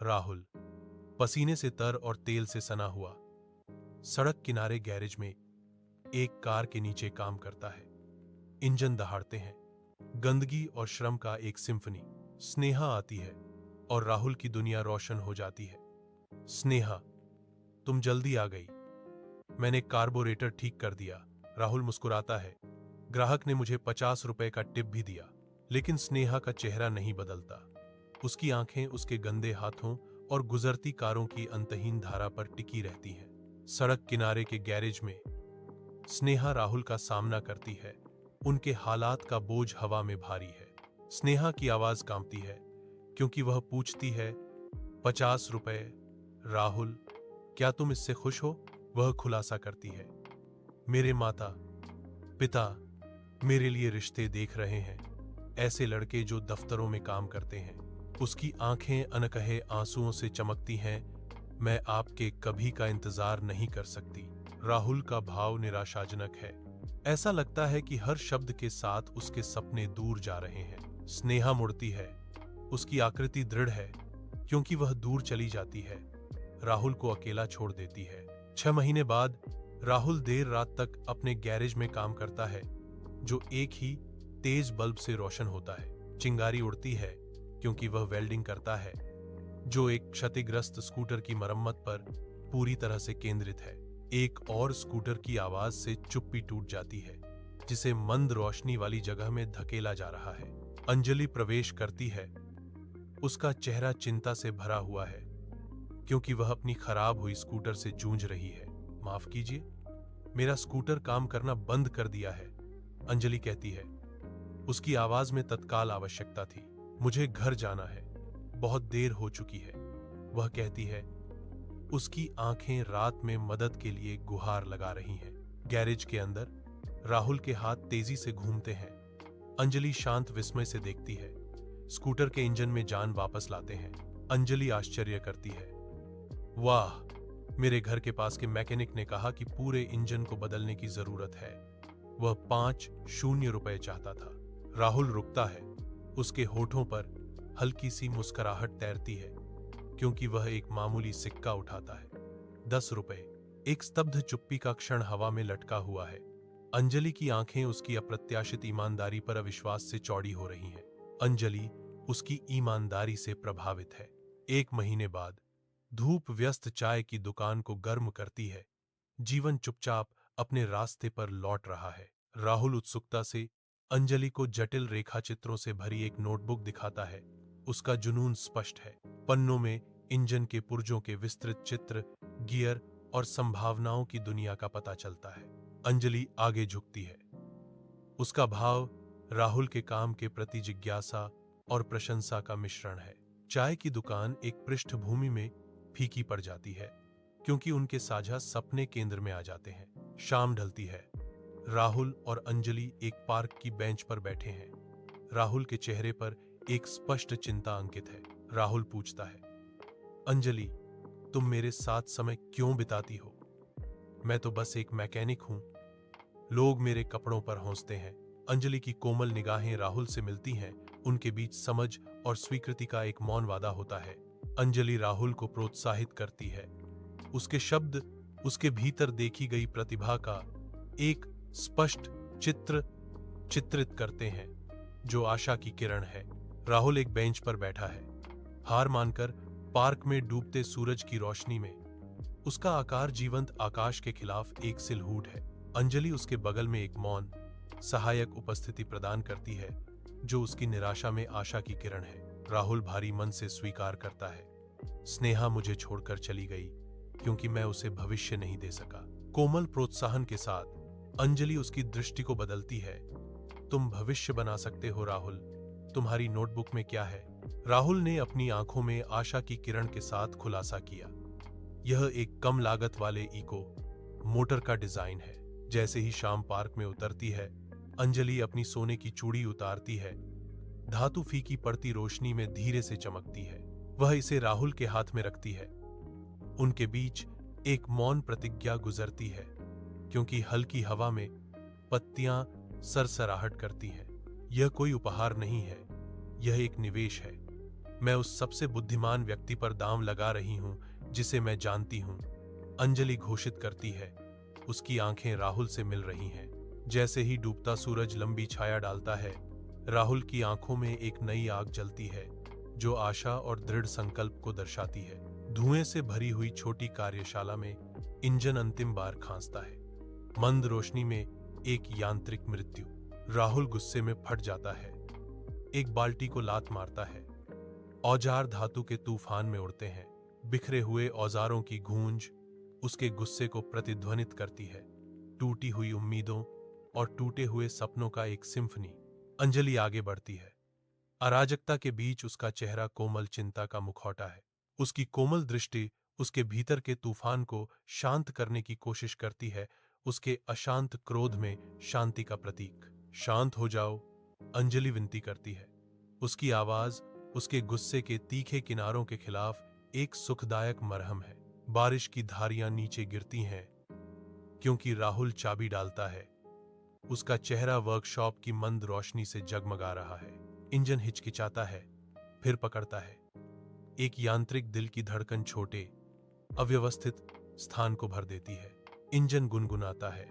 राहुल पसीने से तर और तेल से सना हुआ सड़क किनारे गैरेज में एक कार के नीचे काम करता है। इंजन दहाड़ते हैं, गंदगी और श्रम का एक सिम्फनी। स्नेहा आती है और राहुल की दुनिया रोशन हो जाती है। स्नेहा, तुम जल्दी आ गई, मैंने कार्बोरेटर ठीक कर दिया। राहुल मुस्कुराता है। ग्राहक ने मुझे 50 रुपए का टिप भी दिया। लेकिन स्नेहा का चेहरा नहीं बदलता। उसकी आंखें उसके गंदे हाथों और गुजरती कारों की अंतहीन धारा पर टिकी रहती हैं। सड़क किनारे के गैरेज में स्नेहा राहुल का सामना करती है। उनके हालात का बोझ हवा में भारी है। स्नेहा की आवाज कांपती है क्योंकि वह पूछती है, 50 रुपए। राहुल, क्या तुम इससे खुश हो? वह खुलासा करती है, मेरे माता पिता मेरे लिए रिश्ते देख रहे हैं, ऐसे लड़के जो दफ्तरों में काम करते हैं। उसकी आंखें अनकहे आंसुओं से चमकती हैं। मैं आपके कभी का इंतजार नहीं कर सकती। राहुल का भाव निराशाजनक है। ऐसा लगता है कि हर शब्द के साथ उसके सपने दूर जा रहे हैं। स्नेहा मुड़ती है। उसकी आकृति दृढ़ है क्योंकि वह दूर चली जाती है, राहुल को अकेला छोड़ देती है। 6 महीने बाद राहुल देर रात तक अपने गैरेज में काम करता है, जो एक ही तेज बल्ब से रोशन होता है। चिंगारी उड़ती है क्योंकि वह वेल्डिंग करता है, जो एक क्षतिग्रस्त स्कूटर की मरम्मत पर पूरी तरह से केंद्रित है। एक और स्कूटर की आवाज से चुप्पी टूट जाती है, जिसे मंद रोशनी वाली जगह में धकेला जा रहा है। अंजलि प्रवेश करती है। उसका चेहरा चिंता से भरा हुआ है क्योंकि वह अपनी खराब हुई स्कूटर से जूझ रही है। माफ कीजिए, मेरा स्कूटर काम करना बंद कर दिया है, अंजलि कहती है। उसकी आवाज में तत्काल आवश्यकता थी। मुझे घर जाना है, बहुत देर हो चुकी है, वह कहती है। उसकी आंखें रात में मदद के लिए गुहार लगा रही हैं। गैरेज के अंदर राहुल के हाथ तेजी से घूमते हैं। अंजलि शांत विस्मय से देखती है। स्कूटर के इंजन में जान वापस लाते हैं। अंजलि आश्चर्य करती है, वाह, मेरे घर के पास के मैकेनिक ने कहा कि पूरे इंजन को बदलने की जरूरत है। वह 5 रुपए चाहता था। राहुल रुकता है। उसके होठों पर हल्की सी मुस्कुराहट तैरती है क्योंकि वह एक मामूली सिक्का उठाता है। 10 रुपए। एक स्तब्ध चुप्पी का क्षण हवा में लटका हुआ है। अंजलि की आंखें उसकी अप्रत्याशित ईमानदारी पर अविश्वास से चौड़ी हो रही हैं। अंजलि उसकी ईमानदारी से प्रभावित है। 1 महीने बाद धूप व्यस्त चाय की दुकान को गर्म करती है। जीवन चुपचाप अपने रास्ते पर लौट रहा है। राहुल उत्सुकता से अंजलि को जटिल रेखाचित्रों से भरी एक नोटबुक दिखाता है। उसका जुनून स्पष्ट है। पन्नों में इंजन के पुर्जों के विस्तृत चित्र, गियर और संभावनाओं की दुनिया का पता चलता है। अंजलि आगे झुकती है। उसका भाव राहुल के काम के प्रति जिज्ञासा और प्रशंसा का मिश्रण है। चाय की दुकान एक पृष्ठभूमि में फीकी पड़ जाती है क्योंकि उनके साझा सपने केंद्र में आ जाते हैं। शाम ढलती है। राहुल और अंजलि एक पार्क की बेंच पर बैठे हैं। राहुल के चेहरे पर एक स्पष्ट चिंता अंकित है। राहुल पूछता है, अंजलि, तुम मेरे साथ समय क्यों बिताती हो? मैं तो बस एक मैकेनिक हूं। लोग मेरे कपड़ों पर हंसते हैं। अंजलि की कोमल निगाहें राहुल से मिलती हैं। उनके बीच समझ और स्वीकृति का एक मौन वादा होता है। अंजलि राहुल को प्रोत्साहित करती है। उसके शब्द उसके भीतर देखी गई प्रतिभा का एक स्पष्ट चित्र चित्रित करते हैं, जो आशा की किरण है। राहुल एक बेंच पर बैठा है, हार मानकर पार्क में डूबते सूरज की रोशनी में। उसका आकार जीवंत आकाश के खिलाफ एक सिलहूट है। अंजलि उसके बगल में एक मौन, सहायक उपस्थिति प्रदान करती है, जो उसकी निराशा में आशा की किरण है। राहुल भारी मन से स्वीकार करता है, स्नेहा मुझे छोड़कर चली गई क्योंकि मैं उसे भविष्य नहीं दे सका। कोमल प्रोत्साहन के साथ अंजलि उसकी दृष्टि को बदलती है। तुम भविष्य बना सकते हो राहुल, तुम्हारी नोटबुक में क्या है? राहुल ने अपनी आंखों में आशा की किरण के साथ खुलासा किया, यह एक कम लागत वाले इको मोटर का डिजाइन है। जैसे ही शाम पार्क में उतरती है, अंजलि अपनी सोने की चूड़ी उतारती है। धातु फीकी पड़ती रोशनी में धीरे से चमकती है। वह इसे राहुल के हाथ में रखती है। उनके बीच एक मौन प्रतिज्ञा गुजरती है क्योंकि हल्की हवा में पत्तियां सरसराहट करती हैं। यह कोई उपहार नहीं है, यह एक निवेश है। मैं उस सबसे बुद्धिमान व्यक्ति पर दांव लगा रही हूं जिसे मैं जानती हूं, अंजलि घोषित करती है। उसकी आंखें राहुल से मिल रही हैं। जैसे ही डूबता सूरज लंबी छाया डालता है, राहुल की आंखों में एक नई आग जलती है जो आशा और दृढ़ संकल्प को दर्शाती है। धुएं से भरी हुई छोटी कार्यशाला में इंजन अंतिम बार खांसता है। मंद रोशनी में एक यांत्रिक मृत्यु। राहुल गुस्से में फट जाता है, एक बाल्टी को लात मारता है। औजार धातु के तूफान में उड़ते हैं। बिखरे हुए औजारों की गूंज उसके गुस्से को प्रतिध्वनित करती है। टूटी हुई उम्मीदों और टूटे हुए सपनों का एक सिम्फनी। अंजलि आगे बढ़ती है। अराजकता के बीच उसका चेहरा कोमल चिंता का मुखौटा है। उसकी कोमल दृष्टि उसके भीतर के तूफान को शांत करने की कोशिश करती है, उसके अशांत क्रोध में शांति का प्रतीक। शांत हो जाओ, अंजलि विनती करती है। उसकी आवाज उसके गुस्से के तीखे किनारों के खिलाफ एक सुखदायक मरहम है। बारिश की धारियां नीचे गिरती हैं क्योंकि राहुल चाबी डालता है। उसका चेहरा वर्कशॉप की मंद रोशनी से जगमगा रहा है। इंजन हिचकिचाता है, फिर पकड़ता है। एक यांत्रिक दिल की धड़कन छोटे, अव्यवस्थित स्थान को भर देती है। इंजन गुनगुनाता है।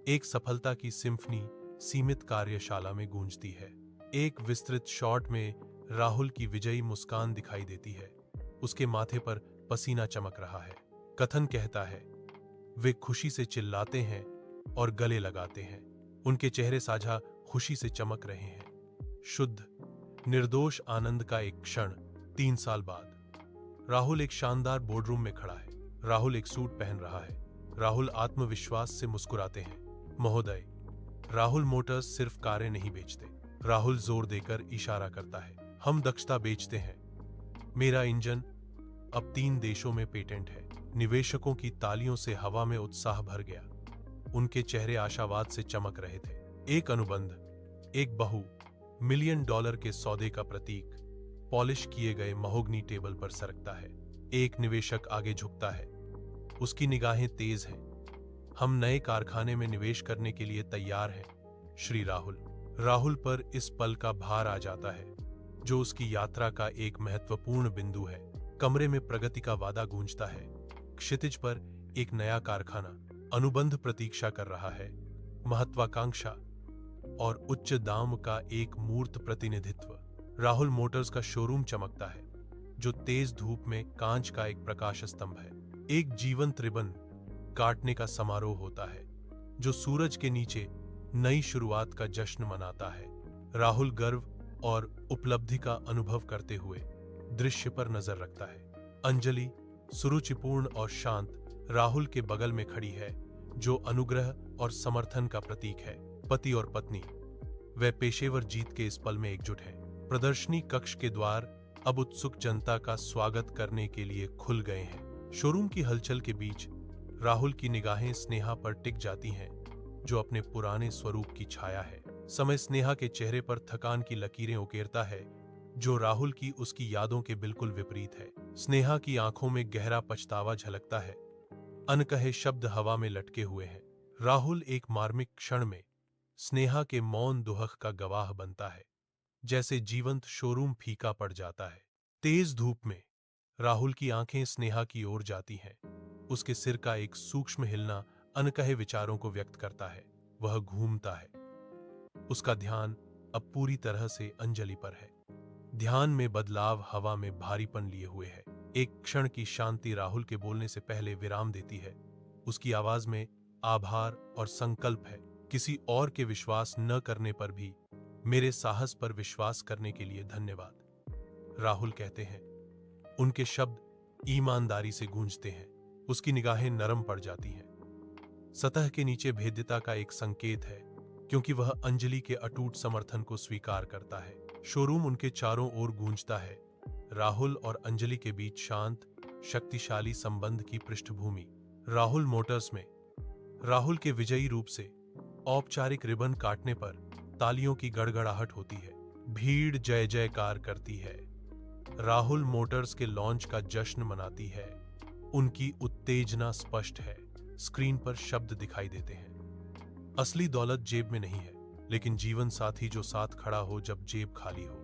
एक सफलता की सिम्फनी सीमित कार्यशाला में गूंजती है। एक विस्तृत शॉट में राहुल की विजयी मुस्कान दिखाई देती है। उसके माथे पर पसीना चमक रहा है। कथन कहता है, वे खुशी से चिल्लाते हैं और गले लगाते हैं। उनके चेहरे साझा खुशी से चमक रहे हैं। शुद्ध, निर्दोष आनंद का एक क्षण। 3 साल बाद राहुल एक शानदार बोर्डरूम में खड़ा है। राहुल एक सूट पहन रहा है। राहुल आत्मविश्वास से मुस्कुराते हैं। महोदय, राहुल मोटर्स सिर्फ कारें नहीं बेचते। राहुल जोर देकर इशारा करता है, हम दक्षता बेचते हैं। मेरा इंजन अब 3 देशों में पेटेंट है। निवेशकों की तालियों से हवा में उत्साह भर गया। उनके चेहरे आशावाद से चमक रहे थे। एक अनुबंध, एक बहु $1 मिलियन के सौदे का प्रतीक पॉलिश किए गए महोगनी टेबल पर सरकता है। एक निवेशक आगे झुकता है। उसकी निगाहें तेज हैं। हम नए कारखाने में निवेश करने के लिए तैयार हैं, श्री राहुल। राहुल पर इस पल का भार आ जाता है जो उसकी यात्रा का एक महत्वपूर्ण बिंदु है। कमरे में प्रगति का वादा गूंजता है। क्षितिज पर एक नया कारखाना अनुबंध प्रतीक्षा कर रहा है। महत्वाकांक्षा और उच्च दाम का एक मूर्त प्रतिनिधित्व। राहुल मोटर्स का शोरूम चमकता है जो तेज धूप में कांच का एक प्रकाश स्तंभ है। एक जीवंत रिबन काटने का समारोह होता है जो सूरज के नीचे नई शुरुआत का जश्न मनाता है। राहुल गर्व और उपलब्धि का अनुभव करते हुए दृश्य पर नजर रखता है। अंजलि सुरुचिपूर्ण और शांत राहुल के बगल में खड़ी है, जो अनुग्रह और समर्थन का प्रतीक है। पति और पत्नी वे पेशेवर जीत के इस पल में एकजुट हैं। प्रदर्शनी कक्ष के द्वार अब उत्सुक जनता का स्वागत करने के लिए खुल गए हैं। शोरूम की हलचल के बीच राहुल की निगाहें स्नेहा पर टिक जाती हैं, जो अपने पुराने स्वरूप की छाया है। समय स्नेहा के चेहरे पर थकान की लकीरें उकेरता है, जो राहुल की उसकी यादों के बिल्कुल विपरीत है। स्नेहा की आंखों में गहरा पछतावा झलकता है। अनकहे शब्द हवा में लटके हुए हैं। राहुल एक मार्मिक क्षण में स्नेहा के मौन दुहक का गवाह बनता है, जैसे जीवंत शोरूम फीका पड़ जाता है। तेज धूप में राहुल की आंखें स्नेहा की ओर जाती हैं। उसके सिर का एक सूक्ष्म हिलना अनकहे विचारों को व्यक्त करता है। वह घूमता है। उसका ध्यान अब पूरी तरह से अंजलि पर है। ध्यान में बदलाव हवा में भारीपन लिए हुए है। एक क्षण की शांति राहुल के बोलने से पहले विराम देती है। उसकी आवाज में आभार और संकल्प है। किसी और के विश्वास न करने पर भी मेरे साहस पर विश्वास करने के लिए धन्यवाद, राहुल कहते हैं। उनके शब्द ईमानदारी से गूंजते हैं। उसकी निगाहें नरम पड़ जाती हैं। सतह के नीचे भेद्यता का एक संकेत है, क्योंकि वह अंजलि के अटूट समर्थन को स्वीकार करता है। शोरूम उनके चारों ओर गूंजता है। राहुल और अंजलि के बीच शांत, शक्तिशाली संबंध की पृष्ठभूमि। राहुल मोटर्स में राहुल के विजयी रूप से औपचारिक रिबन काटने पर तालियों की गड़गड़ाहट होती है। भीड़ जय जयकार करती है। राहुल मोटर्स के लॉन्च का जश्न मनाती है। उनकी उत्तेजना स्पष्ट है। स्क्रीन पर शब्द दिखाई देते हैं। असली दौलत जेब में नहीं है, लेकिन जीवन साथी जो साथ खड़ा हो जब जेब खाली हो।